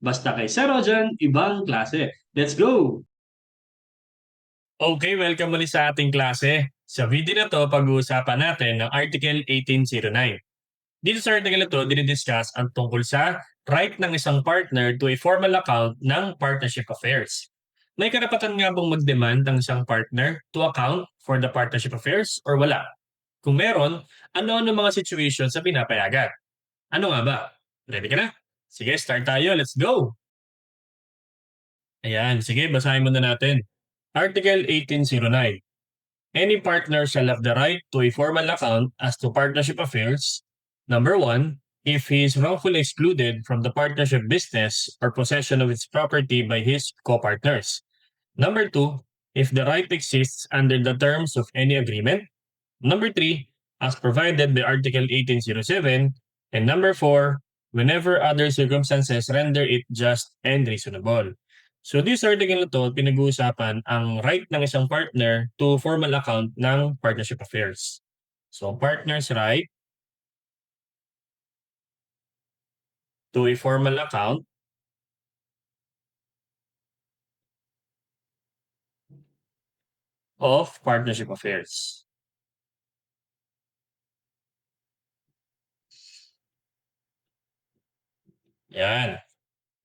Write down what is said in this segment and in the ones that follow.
Basta kay Sir Rojan, ibang klase. Let's go! Okay, welcome muli sa ating klase. Sa video na to, pag-uusapan natin ng Article 1809. Dito sa article na to, dinidiscuss ang tungkol sa right ng isang partner to a formal account ng partnership affairs. May karapatan nga bang mag-demand ang isang partner to account for the partnership affairs or wala? Kung meron, ano-ano mga situations sa pinapayagan? Ano nga ba? Ready ka na? Sige, start tayo. Let's go! Ayan, sige, basahin muna natin. Article 1809. Any partner shall have the right to a formal account as to partnership affairs. Number one, if he is wrongfully excluded from the partnership business or possession of its property by his co-partners. Number two, if the right exists under the terms of any agreement. Number three, as provided by Article 1807. And number four, whenever other circumstances render it just and reasonable. So this article na to, pinag-uusapan ang right ng isang partner to formal account ng partnership affairs. So partner's right to a formal account of partnership affairs. Yan.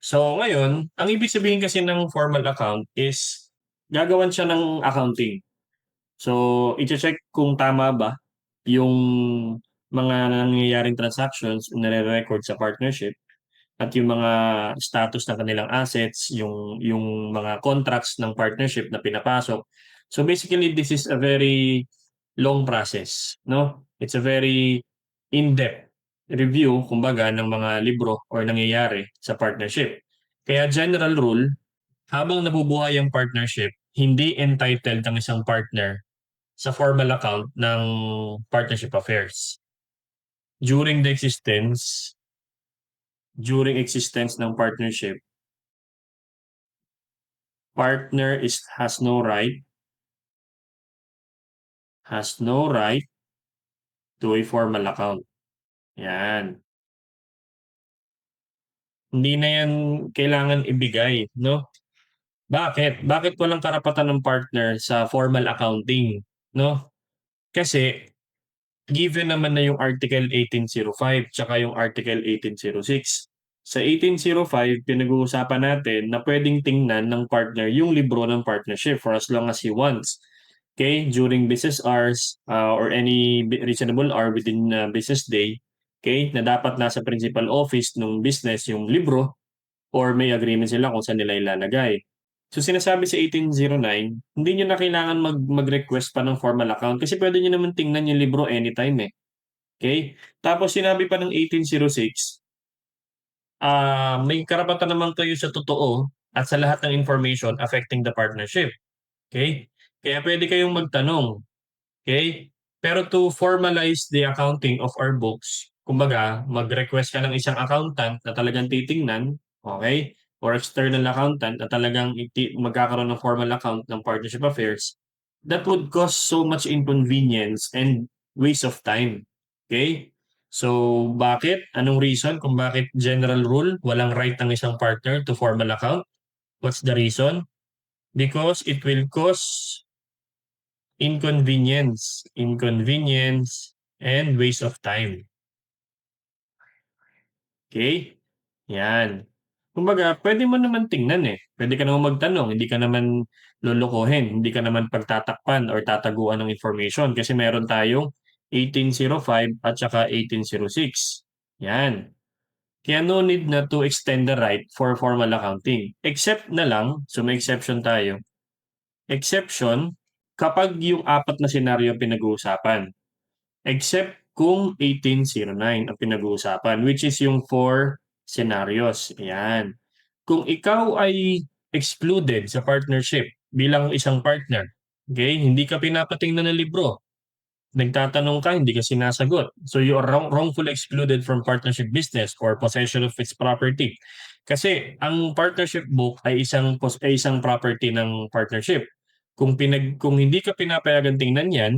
So ngayon, ang ibig sabihin kasi ng formal account is gagawan siya ng accounting. So i-check kung tama ba yung mga nangyayaring transactions na nare-record sa partnership at yung mga status ng kanilang assets, yung mga contracts ng partnership na pinapasok. So basically, this is a very long process, no? It's a very in-depth review, kumbaga, ng mga libro or nangyayari sa partnership. Kaya general rule, habang nabubuhay ang partnership, hindi entitled ang isang partner sa formal account ng partnership affairs. During existence ng partnership, partner has no right to a formal account. Yan. Hindi na yan kailangan ibigay, no? Bakit? Bakit walang karapatan ng partner sa formal accounting, no? Kasi given naman na yung Article 1805 tsaka yung Article 1806. Sa 1805, pinag-uusapan natin na pwedeng tingnan ng partner yung libro ng partnership for as long as he wants. Okay? During business hours or any reasonable hour within business day, okay, na dapat nasa principal office ng business yung libro or may agreement sila kung saan nila ilalagay. So sinasabi sa 1809, hindi nyo na kailangan mag-request pa ng formal account kasi pwede nyo naman tingnan yung libro anytime eh. Okay? Tapos sinabi pa ng 1806, may karapatan naman kayo sa totoo at sa lahat ng information affecting the partnership. Okay? Kaya pwede kayong magtanong. Okay? Pero to formalize the accounting of our books, kumbaga, mag-request ka ng isang accountant na talagang titingnan, okay? Or external accountant na talagang magkakaroon ng formal account ng partnership affairs, that would cause so much inconvenience and waste of time. Okay? So, bakit? Anong reason kung bakit general rule, walang right ng isang partner to formal account? What's the reason? Because it will cause inconvenience, and waste of time. Okay? Yan. Kumbaga, pwede mo naman tingnan eh. Pwede ka naman magtanong, hindi ka naman lolokohin, hindi ka naman pagtatakpan or tataguan ng information kasi meron tayong 1805 at saka 1806. Yan. Kaya no need na to extend the right for formal accounting. Except na lang, so may exception tayo. Exception, kapag yung apat na senaryo pinag-uusapan. Except kung 1809 ang pinag-uusapan, which is yung 4 scenarios. Ayan. Kung ikaw ay excluded sa partnership bilang isang partner, okay, hindi ka pinapatingnan ng libro, nagtatanong ka, hindi ka sinasagot. So you are wrongfully excluded from partnership business or possession of its property. Kasi ang partnership book ay isang property ng partnership. Kung hindi ka pinapayagan tingnan 'yan,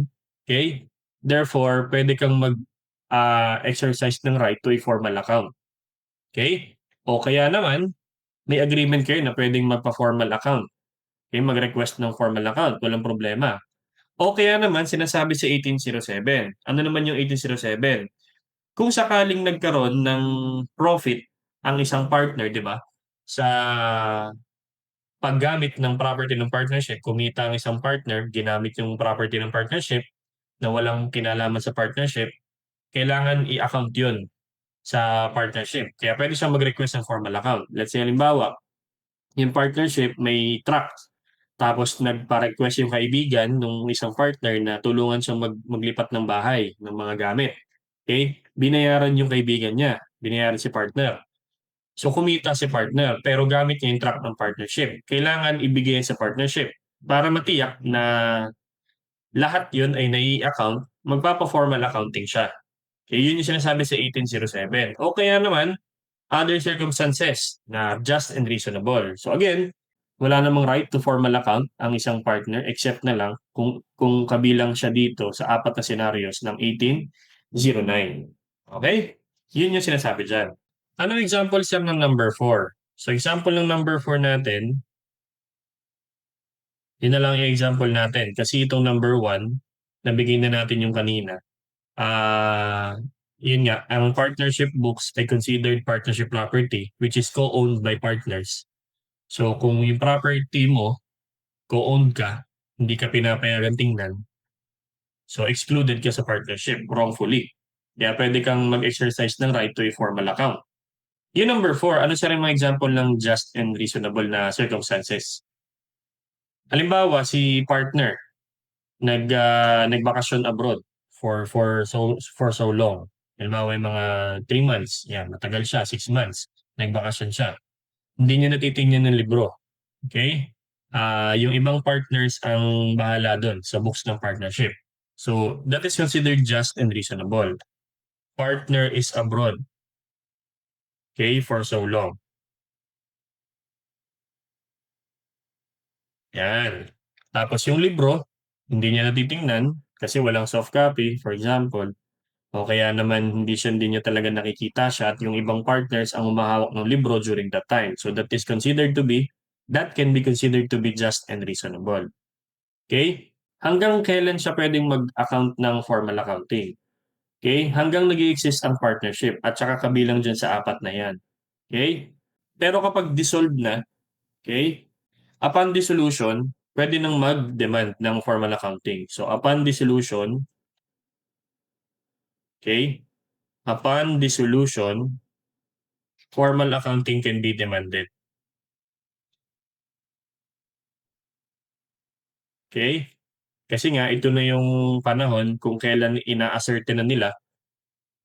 okay? Therefore, pwede kang exercise ng right to a formal account. Okay? O kaya naman, may agreement kayo na pwedeng magpa-formal account. Okay, mag-request ng formal account, walang problema. O kaya naman sinasabi sa 1807. Ano naman yung 1807? Kung sakaling nagkaroon ng profit ang isang partner, 'di ba? Sa paggamit ng property ng partnership, kumita ang isang partner, ginamit yung property ng partnership na walang kinalaman sa partnership, kailangan i-account 'yun sa partnership. Kaya pwede siyang mag-request ng formal account. Let's say halimbawa, yung partnership may truck. Tapos nagpa-request yung kaibigan nung isang partner na tulungan siyang maglipat ng bahay ng mga gamit. Okay? Binayaran yung kaibigan niya. Binayaran si partner. So kumita si partner pero gamit niya yung truck ng partnership. Kailangan ibigay sa partnership para matiyak na lahat yun ay nai-account, magpapa-formal accounting siya. Okay, yun yung sinasabi sa 1807. O kaya naman, other circumstances na just and reasonable. So again, wala namang right to formal account ang isang partner except na lang kung kabilang siya dito sa apat na scenarios ng 1809. Okay? Yun yung sinasabi dyan. Anong example sir ng number 4? So example ng number 4 natin, yun na lang yung example natin. Kasi itong number 1, nabigay na natin yung kanina. Yun nga, ang partnership books ay considered partnership property which is co-owned by partners. So kung yung property mo, co-owned ka, hindi ka pinapayagan tingnan, so excluded ka sa partnership wrongfully. Kaya pwede kang mag-exercise ng right to a formal account. Yung number 4, ano sa rin mga example ng just and reasonable na circumstances? Halimbawa, si partner nagbakasyon abroad for so long. Halimbawa, yung mga 3 months, yan, matagal siya, 6 months, nagbakasyon siya. Hindi niya natitingnan ng libro. Okay? Yung ibang partners ang bahala doon sa books ng partnership. So, that is considered just and reasonable. Partner is abroad. Okay? For so long. Yan. Tapos yung libro, hindi niya natitingnan kasi walang soft copy, for example. O kaya naman hindi niya talaga nakikita siya at yung ibang partners ang humahawak ng libro during that time. So that can be considered to be just and reasonable. Okay? Hanggang kailan siya pwedeng mag-account ng formal accounting? Okay? Hanggang nag-i-exist ang partnership at saka kabilang dyan sa apat na yan. Okay? Pero kapag dissolved na, okay? Upon dissolution, pwede nang mag-demand ng formal accounting. So upon dissolution, okay? Upon dissolution, formal accounting can be demanded. Okay? Kasi nga, ito na yung panahon kung kailan ina-ascertain na nila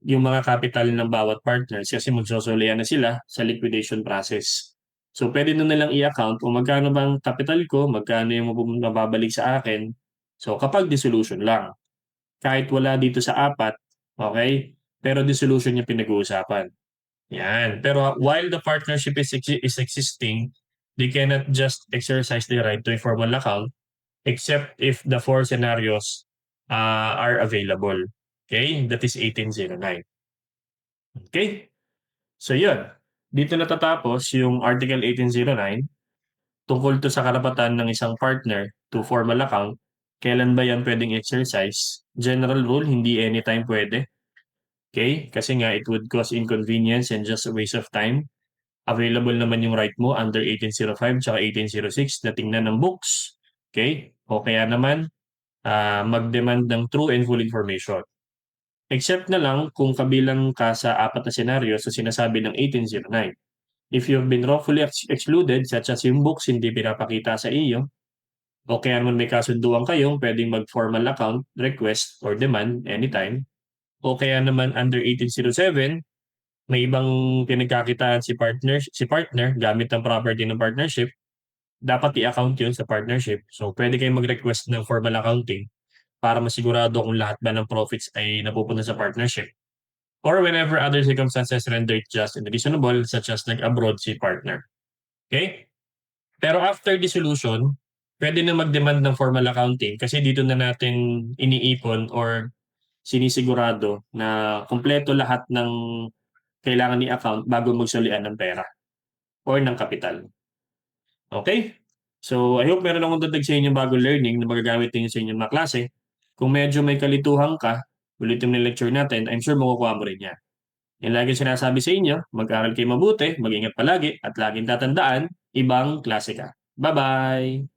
yung mga capital ng bawat partners kasi magsosolian na sila sa liquidation process. So, pwede na nilang i-account kung magkano bang capital ko, magkano yung mababalik sa akin. So, kapag dissolution lang. Kahit wala dito sa apat, okay? Pero dissolution yung pinag-uusapan. Yan. Pero while the partnership is existing, they cannot just exercise the right to a formal account except if the 4 scenarios are available. Okay? That is 1809. Okay? So yun. Dito natatapos yung Article 1809 tungkol to sa karapatan ng isang partner to formal account. Kailan ba yan pwedeng exercise? General rule, hindi anytime pwede. Okay? Kasi nga, it would cause inconvenience and just a waste of time. Available naman yung right mo under 1805 tsaka 1806 na tingnan ng books. Okay? O kaya naman, mag-demand ng true and full information. Except na lang kung kabilang ka sa apat na senaryo sa sinasabi ng 1809. If you've been wrongfully excluded, such as yung books hindi pinapakita sa iyo, o kaya naman may kasunduan kayong pwedeng mag-formal account, request, or demand anytime, o kaya naman under 1807, may ibang pinagkakitaan si partner gamit ang property ng partnership, dapat i-account yun sa partnership. So, pwede kayong mag-request ng formal accounting para masigurado kung lahat ba ng profits ay napupunta sa partnership. Or whenever other circumstances render it just and reasonable, such as nag-abroad si partner. Okay? Pero after dissolution, pwede na mag-demand ng formal accounting kasi dito na natin iniipon or sinisigurado na kumpleto lahat ng kailangan ni account bago magsolian ng pera. or ng kapital. Okay? So, I hope meron akong dagdag sa inyong bagong learning na magagamit ninyo sa inyong mga klase. Kung medyo may kalituhan ka, ulitin mo yung lecture natin, I'm sure makukuha mo rin yan. Yung lagi sinasabi sa inyo, mag-aral kayo mabuti, mag-ingat palagi, at laging tatandaan, ibang klase ka. Bye-bye!